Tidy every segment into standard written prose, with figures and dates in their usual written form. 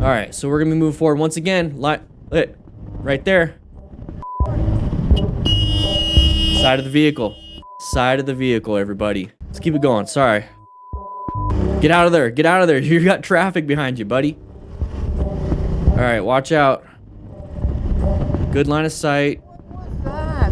All right, so we're gonna move forward once again. Right there. Side of the vehicle. Side of the vehicle, everybody. Let's keep it going. Sorry. Get out of there. Get out of there. You got traffic behind you, buddy. All right, watch out. Good line of sight.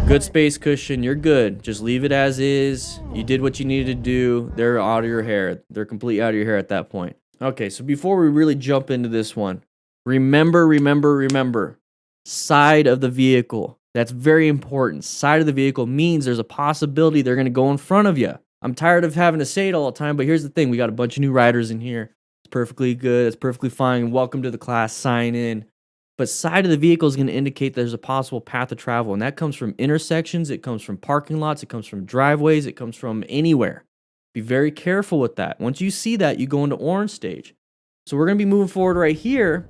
Good space cushion. You're good. Just leave it as is. You did what you needed to do. They're out of your hair. They're completely out of your hair at that point. Okay, so before we really jump into this one, remember. Side of the vehicle. That's very important. Side of the vehicle means there's a possibility they're going to go in front of you. I'm tired of having to say it all the time, but here's the thing. We got a bunch of new riders in here. It's perfectly good. It's perfectly fine. Welcome to the class. Sign in. But side of the vehicle is going to indicate there's a possible path of travel, and that comes from intersections. It comes from parking lots. It comes from driveways. It comes from anywhere. Be very careful with that. Once you see that, you go into orange stage. So we're going to be moving forward right here.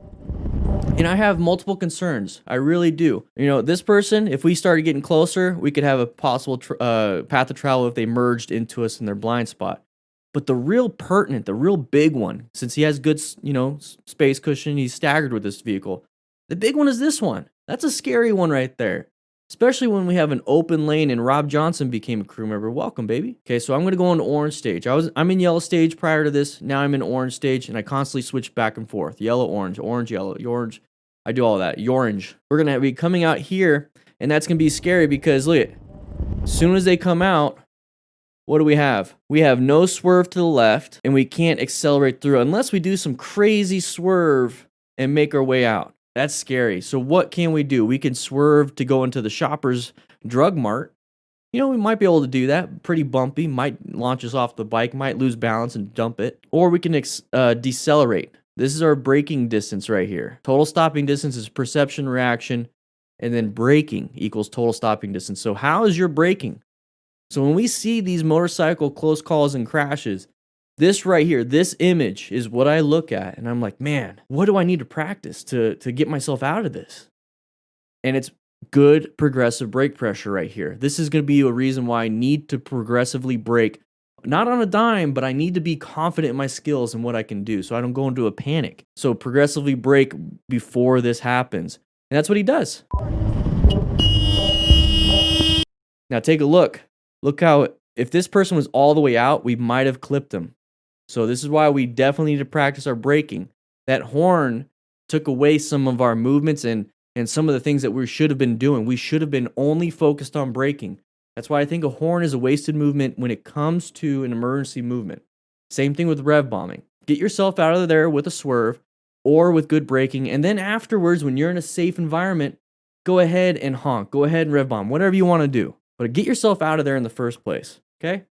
And I have multiple concerns. I really do. You know, this person, if we started getting closer, we could have a possible path of travel if they merged into us in their blind spot. But the real pertinent, the real big one, since he has good, space cushion, he's staggered with this vehicle. The big one is this one. That's a scary one right there. Especially when we have an open lane and Rob Johnson became a crew member. Welcome, baby. Okay, so I'm going to go into orange stage. I'm in yellow stage prior to this. Now I'm in orange stage, and I constantly switch back and forth. Yellow, orange, orange, yellow, orange. I do all that. Orange. We're going to be coming out here, and that's going to be scary because, look at, as soon as they come out, what do we have? We have no swerve to the left, and we can't accelerate through unless we do some crazy swerve and make our way out. That's scary. So what can we do? We can swerve to go into the Shoppers Drug Mart. You know, we might be able to do that. Pretty bumpy. Might launch us off the bike. Might lose balance and dump it. Or we can decelerate. This is our braking distance right here. Total stopping distance is perception, reaction, and then braking equals total stopping distance. So how is your braking? So when we see these motorcycle close calls and crashes, this right here, this image is what I look at, and I'm like, man, what do I need to practice to get myself out of this? And it's good progressive brake pressure right here. This is going to be a reason why I need to progressively brake, not on a dime, but I need to be confident in my skills and what I can do so I don't go into a panic. So progressively brake before this happens. And that's what he does. Now take a look. Look how, if this person was all the way out, we might have clipped him. So this is why we definitely need to practice our braking. That horn took away some of our movements and some of the things that we should have been doing. We should have been only focused on braking. That's why I think a horn is a wasted movement when it comes to an emergency movement. Same thing with rev bombing. Get yourself out of there with a swerve or with good braking, and then afterwards, when you're in a safe environment, go ahead and honk. Go ahead and rev bomb, whatever you want to do. But get yourself out of there in the first place, okay?